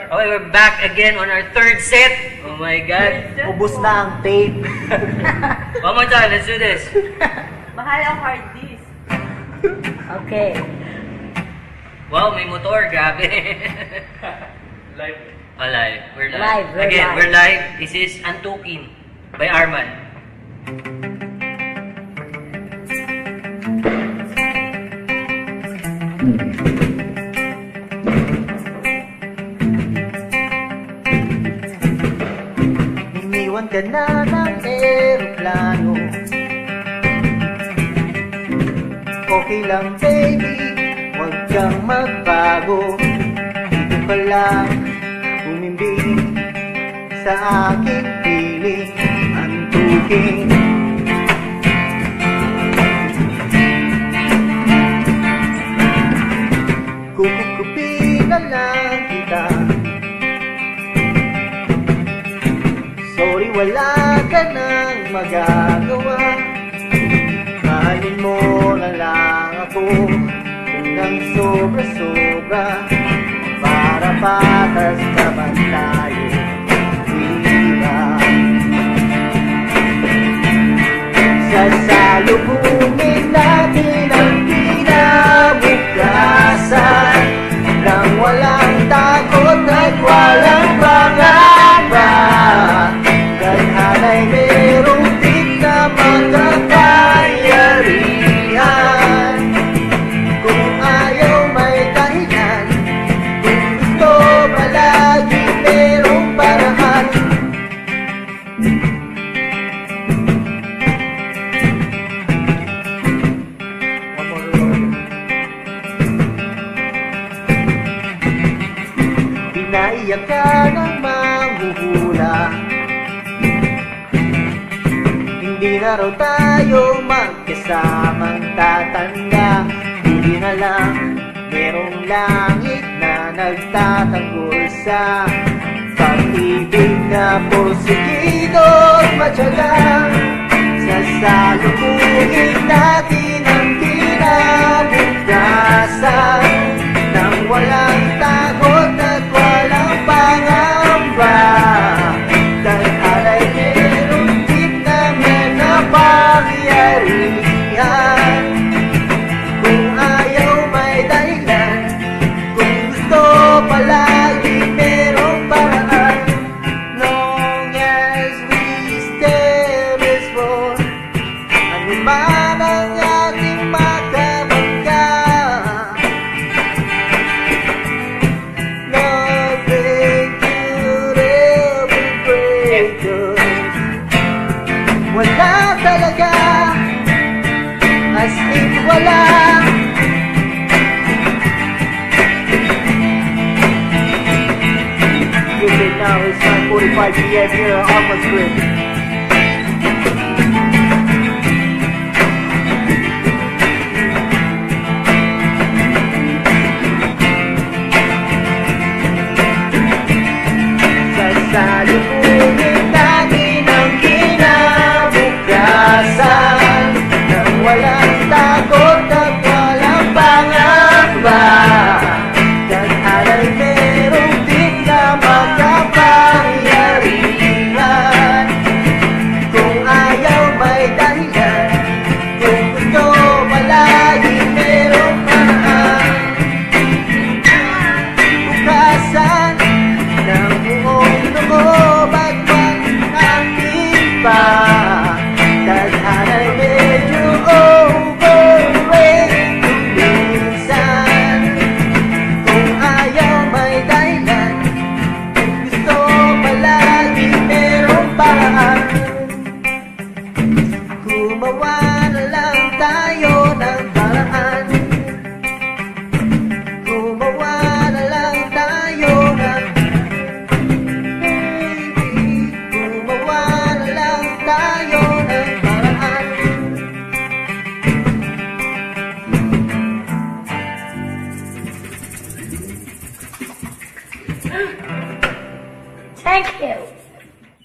Okay, we're back again on our third set. Oh my God. Ubus na ang tape. One more time, let's do this. Mahal ang hard disk. Okay. Wow, may motor. Grabe. Live. Oh, live. We're live. Live, we're Again, live. we're live. This is Antukin by Arman. Iniwan ka na ng aeroplano. Okay lang baby, huwag kang magbago. Dito ka lang umimbing sa aking piling. Antukin. Kukupin na lang kita. Sorry, wala ka nang magagawa. Mahalin mo na lang ako ng sobra-sobra, para patas naman tayo, diba? Sasalubungin natin ang kinabukasan nang walang takot at walang pangamba. Tadhana'y merong tip na magkakayarihan. Kung ayaw may dahilan, kung gusto palagi merong paraan. Pinaiyak ka ng manghuhula. Hindi na raw tayo magkasamang tatanda. Hindi na lang merong langit na nagtatanggol sa pag-ibig na porsigido at matyaga. Sasalubungin natin ang kinabukasan nang walang takot at walang pangamba. Tadhana'y merong tip na may kapangyarihan. Kung ayaw may dahilan, kung gusto palagi merong paraan. Long as we stay this war, ano man ang ating makamangka, nothing could ever break us. Wala talaga, as in wala. Music now is 9:45 p.m. here at Arma's Grid.